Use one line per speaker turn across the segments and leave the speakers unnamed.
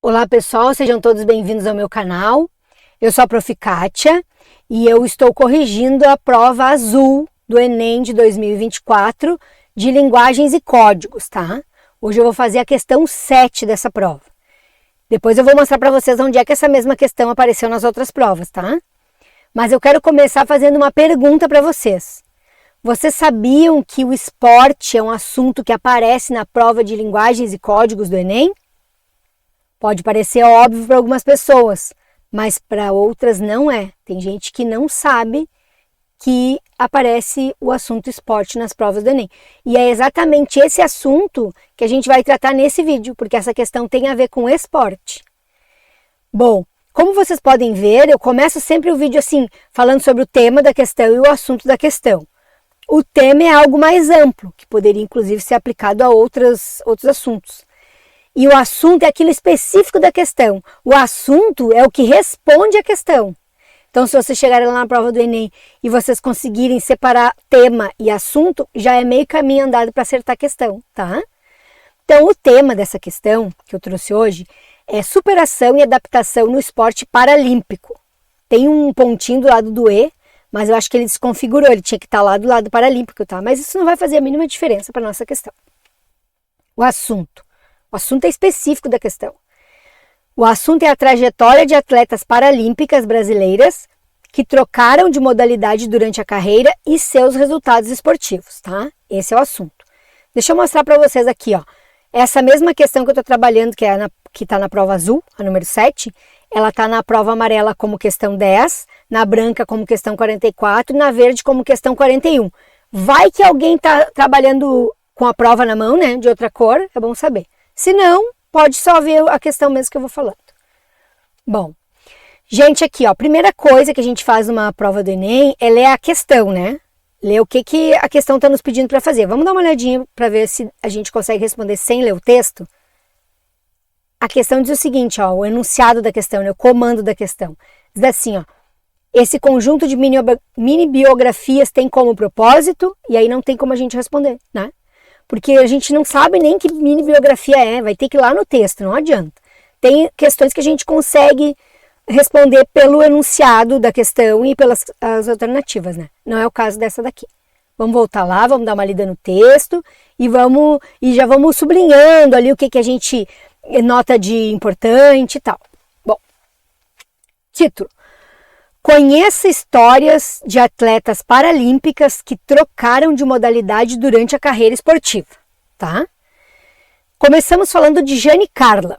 Olá pessoal, sejam todos bem-vindos ao meu canal. Eu sou a Prof. Kátia e eu estou corrigindo a prova azul do Enem de 2024 de linguagens e códigos, tá? Hoje eu vou fazer a questão 7 dessa prova. Depois eu vou mostrar para vocês onde é que essa mesma questão apareceu nas outras provas, tá? Mas eu quero começar fazendo uma pergunta para vocês. Vocês sabiam que o esporte é um assunto que aparece na prova de linguagens e códigos do Enem? Pode parecer óbvio para algumas pessoas, mas para outras não é. Tem gente que não sabe que aparece o assunto esporte nas provas do Enem. E é exatamente esse assunto que a gente vai tratar nesse vídeo, porque essa questão tem a ver com esporte. Bom, como vocês podem ver, eu começo sempre o vídeo assim, falando sobre o tema da questão e o assunto da questão. O tema é algo mais amplo, que poderia inclusive ser aplicado a outros assuntos. E o assunto é aquilo específico da questão. O assunto é o que responde à questão. Então, se vocês chegarem lá na prova do Enem e vocês conseguirem separar tema e assunto, já é meio caminho andado para acertar a questão, tá? Então, o tema dessa questão que eu trouxe hoje é superação e adaptação no esporte paralímpico. Tem um pontinho do lado do E, mas eu acho que ele desconfigurou, ele tinha que estar lá do lado paralímpico, tá? Mas isso não vai fazer a mínima diferença para a nossa questão. O assunto é específico da questão. O assunto é a trajetória de atletas paralímpicas brasileiras que trocaram de modalidade durante a carreira e seus resultados esportivos, tá? Esse é o assunto. Deixa eu mostrar para vocês aqui, ó. Essa mesma questão que eu estou trabalhando, que está na prova azul, a número 7, ela está na prova amarela como questão 10, na branca como questão 44 e na verde como questão 41. Vai que alguém está trabalhando com a prova na mão, né, de outra cor, é bom saber. Se não, pode só ver a questão mesmo que eu vou falando. Bom, gente, aqui, ó, a primeira coisa que a gente faz numa prova do Enem é ler a questão, né? Ler o que a questão está nos pedindo para fazer. Vamos dar uma olhadinha para ver se a gente consegue responder sem ler o texto? A questão diz o seguinte, ó, o enunciado da questão, né, o comando da questão. Diz assim, ó, esse conjunto de mini biografias tem como propósito, e aí não tem como a gente responder, né? Porque a gente não sabe nem que mini biografia é, vai ter que ir lá no texto, não adianta. Tem questões que a gente consegue responder pelo enunciado da questão e pelas as alternativas, né? Não é o caso dessa daqui. Vamos voltar lá, vamos dar uma lida no texto e já vamos sublinhando ali o que a gente nota de importante e tal. Bom, título. Conheça histórias de atletas paralímpicas que trocaram de modalidade durante a carreira esportiva, tá? Começamos falando de Jane Carla.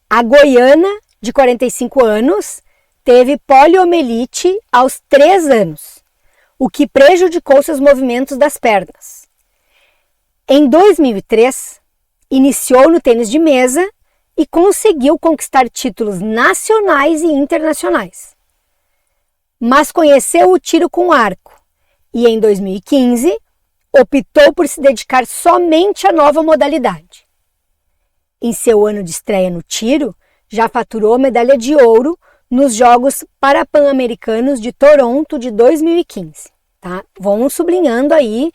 A goiana, de 45 anos, teve poliomielite aos 3 anos, o que prejudicou seus movimentos das pernas. Em 2003, iniciou no tênis de mesa e conseguiu conquistar títulos nacionais e internacionais. Mas conheceu o tiro com arco e, em 2015, optou por se dedicar somente à nova modalidade. Em seu ano de estreia no tiro, já faturou medalha de ouro nos Jogos Parapan-Americanos de Toronto de 2015. Tá? Vão sublinhando aí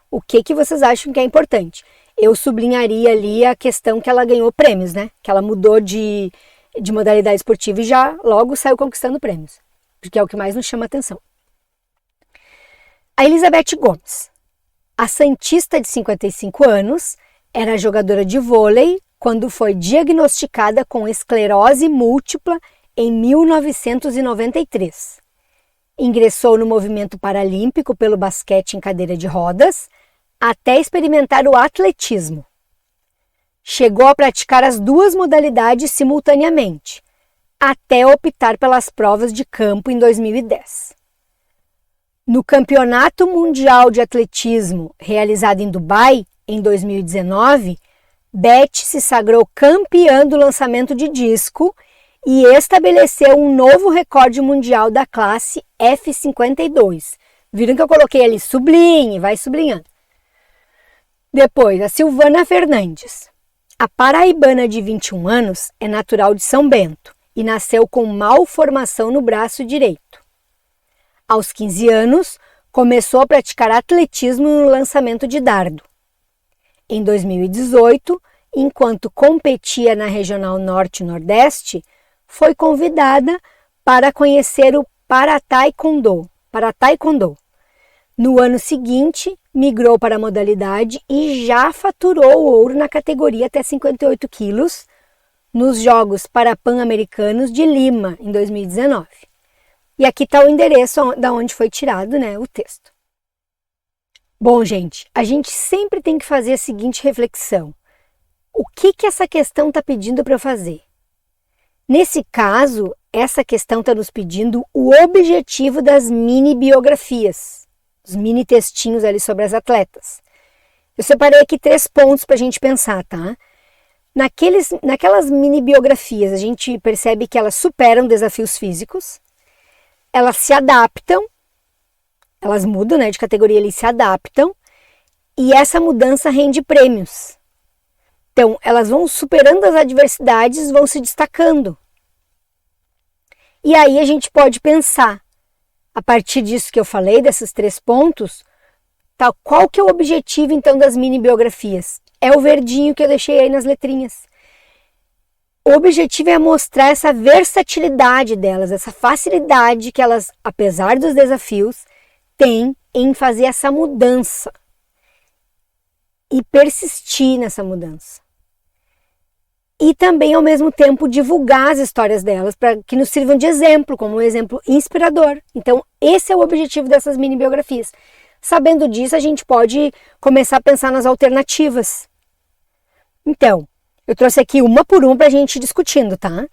o que vocês acham que é importante. Eu sublinharia ali a questão que ela ganhou prêmios, né? Que ela mudou de modalidade esportiva e já logo saiu conquistando prêmios, porque é o que mais nos chama a atenção. A Elizabeth Gomes, a santista de 55 anos, era jogadora de vôlei quando foi diagnosticada com esclerose múltipla em 1993. Ingressou no movimento paralímpico pelo basquete em cadeira de rodas, até experimentar o atletismo. Chegou a praticar as duas modalidades simultaneamente, até optar pelas provas de campo em 2010. No Campeonato Mundial de Atletismo, realizado em Dubai, em 2019, Beth se sagrou campeã do lançamento de disco e estabeleceu um novo recorde mundial da classe F52. Viram que eu coloquei ali sublinhe, vai sublinhando. Depois, a Silvana Fernandes. A paraibana de 21 anos é natural de São Bento e nasceu com malformação no braço direito. Aos 15 anos, começou a praticar atletismo no lançamento de dardo. Em 2018, enquanto competia na Regional Norte e Nordeste, foi convidada para conhecer o Parataekwondo. No ano seguinte, migrou para a modalidade e já faturou ouro na categoria até 58 quilos nos Jogos Pan-Americanos de Lima, em 2019. E aqui está o endereço da onde foi tirado, né, o texto. Bom, gente, a gente sempre tem que fazer a seguinte reflexão. O que essa questão está pedindo para eu fazer? Nesse caso, essa questão está nos pedindo o objetivo das mini biografias, os mini textinhos ali sobre as atletas. Eu separei aqui 3 pontos para a gente pensar, tá? Naquelas mini biografias, a gente percebe que elas superam desafios físicos, elas se adaptam, elas mudam, né, de categoria, eles se adaptam, e essa mudança rende prêmios. Então, elas vão superando as adversidades, vão se destacando. E aí a gente pode pensar, a partir disso que eu falei, desses 3 pontos, tá, qual que é o objetivo então das mini biografias? É o verdinho que eu deixei aí nas letrinhas. O objetivo é mostrar essa versatilidade delas, essa facilidade que elas, apesar dos desafios, têm em fazer essa mudança e persistir nessa mudança. E também, ao mesmo tempo, divulgar as histórias delas para que nos sirvam de exemplo, como um exemplo inspirador. Então, esse é o objetivo dessas mini biografias. Sabendo disso, a gente pode começar a pensar nas alternativas. Então, eu trouxe aqui uma por uma para a gente ir discutindo, tá?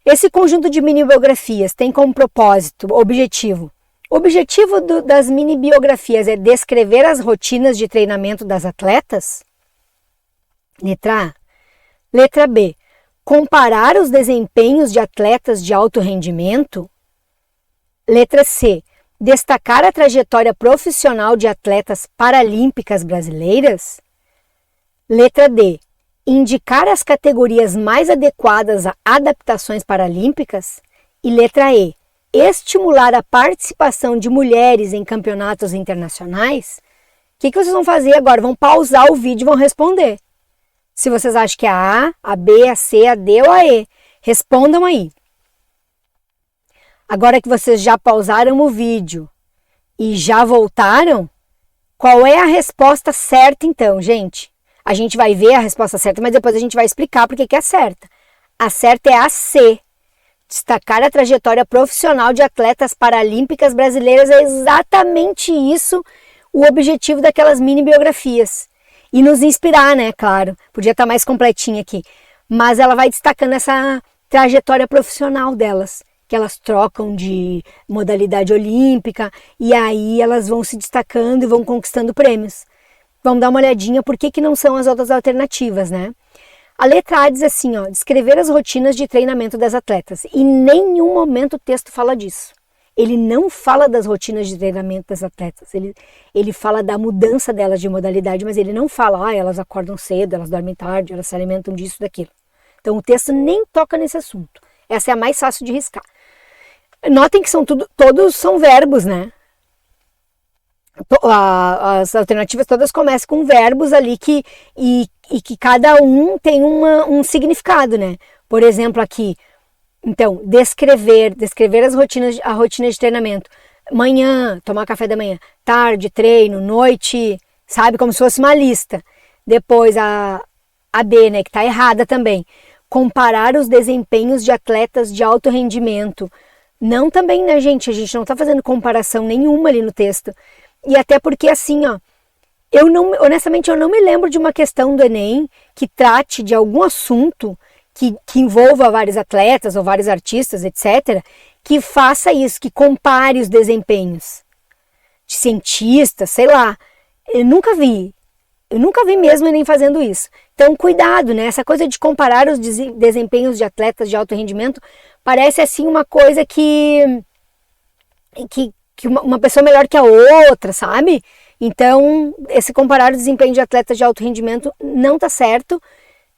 Esse conjunto de mini biografias tem como propósito, objetivo. O objetivo das mini biografias é descrever as rotinas de treinamento das atletas? Letra A. Letra B. Comparar os desempenhos de atletas de alto rendimento? Letra C. Destacar a trajetória profissional de atletas paralímpicas brasileiras? Letra D. Indicar as categorias mais adequadas a adaptações paralímpicas? E letra E. Estimular a participação de mulheres em campeonatos internacionais? O que vocês vão fazer agora? Vão pausar o vídeo e vão responder. Se vocês acham que é a A, a B, a C, a D ou a E, respondam aí. Agora que vocês já pausaram o vídeo e já voltaram, qual é a resposta certa então, gente? A gente vai ver a resposta certa, mas depois a gente vai explicar por que é certa. A certa é a C. Destacar a trajetória profissional de atletas paralímpicas brasileiras. É exatamente isso o objetivo daquelas mini biografias. E nos inspirar, né? Claro, podia estar mais completinha aqui. Mas ela vai destacando essa trajetória profissional delas, que elas trocam de modalidade olímpica e aí elas vão se destacando e vão conquistando prêmios. Vamos dar uma olhadinha por que não são as outras alternativas, né? A letra A diz assim, ó, descrever as rotinas de treinamento das atletas. E em nenhum momento o texto fala disso. Ele não fala das rotinas de treinamento das atletas, ele fala da mudança delas de modalidade, mas ele não fala, elas acordam cedo, elas dormem tarde, elas se alimentam disso, daquilo. Então o texto nem toca nesse assunto. Essa é a mais fácil de riscar. Notem que todos são verbos, né? As alternativas todas começam com verbos ali que que cada um tem um significado, né? Por exemplo, aqui, então, descrever a rotina de treinamento. Manhã, tomar café da manhã, tarde, treino, noite, sabe? Como se fosse uma lista. Depois a B, né, que tá errada também. Comparar os desempenhos de atletas de alto rendimento. Não também, né, gente? A gente não tá fazendo comparação nenhuma ali no texto. E até porque, assim, ó, honestamente, eu não me lembro de uma questão do Enem que trate de algum assunto que envolva vários atletas ou vários artistas, etc., que faça isso, que compare os desempenhos de cientistas, sei lá. Eu nunca vi mesmo nem fazendo isso. Então, cuidado, né? Essa coisa de comparar os desempenhos de atletas de alto rendimento parece, assim, uma coisa que uma pessoa melhor que a outra, sabe? Então, esse comparar o desempenho de atletas de alto rendimento não tá certo.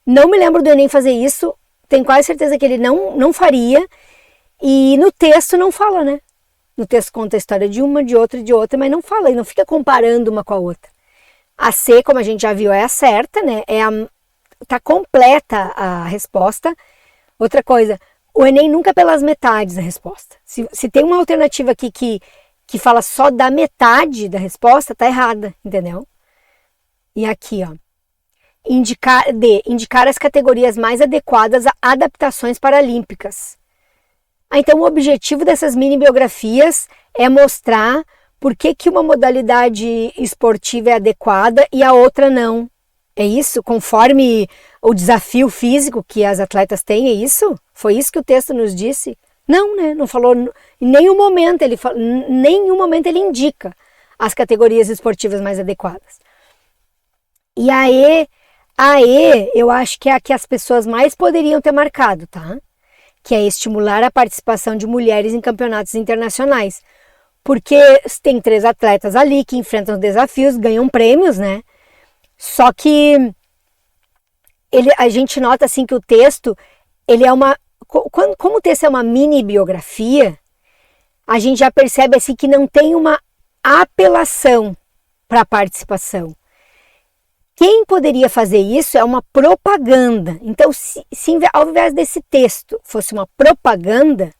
Não me lembro do Enem fazer isso, tenho quase certeza que ele não faria, e no texto não fala, né? No texto conta a história de uma, de outra, mas não fala, e não fica comparando uma com a outra. A C, como a gente já viu, é a certa, né? É tá completa a resposta. Outra coisa, o Enem nunca é pelas metades a resposta. Se tem uma alternativa aqui que fala só da metade da resposta, tá errada, entendeu? E aqui, ó. Indicar as categorias mais adequadas a adaptações paralímpicas. Então, o objetivo dessas mini biografias é mostrar por que uma modalidade esportiva é adequada e a outra não. É isso? Conforme o desafio físico que as atletas têm, é isso? Foi isso que o texto nos disse? Não, né? Não falou em nenhum momento ele indica as categorias esportivas mais adequadas. E a E, eu acho que é a que as pessoas mais poderiam ter marcado, tá? Que é estimular a participação de mulheres em campeonatos internacionais. Porque tem 3 atletas ali que enfrentam os desafios, ganham prêmios, né? Só que a gente nota assim que o texto, ele é como o texto é uma mini biografia, a gente já percebe assim que não tem uma apelação para a participação. Quem poderia fazer isso é uma propaganda. Então, se ao invés desse texto fosse uma propaganda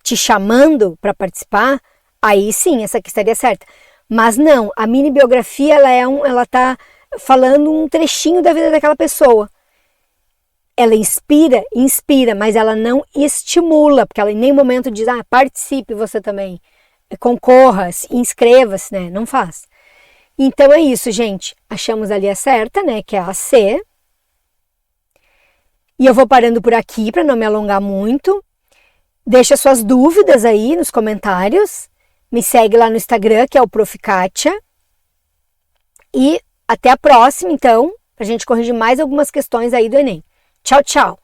te chamando para participar, aí sim, essa aqui estaria certa. Mas não, a mini biografia ela tá falando um trechinho da vida daquela pessoa. Ela inspira, mas ela não estimula, porque ela em nenhum momento diz, participe você também, concorra, inscreva-se, né? Não faz. Então é isso, gente. Achamos ali a certa, né? Que é a C. E eu vou parando por aqui para não me alongar muito. Deixa suas dúvidas aí nos comentários. Me segue lá no Instagram, que é o Prof. Kátia. E até a próxima, então, para a gente corrigir mais algumas questões aí do Enem. Tchau, tchau!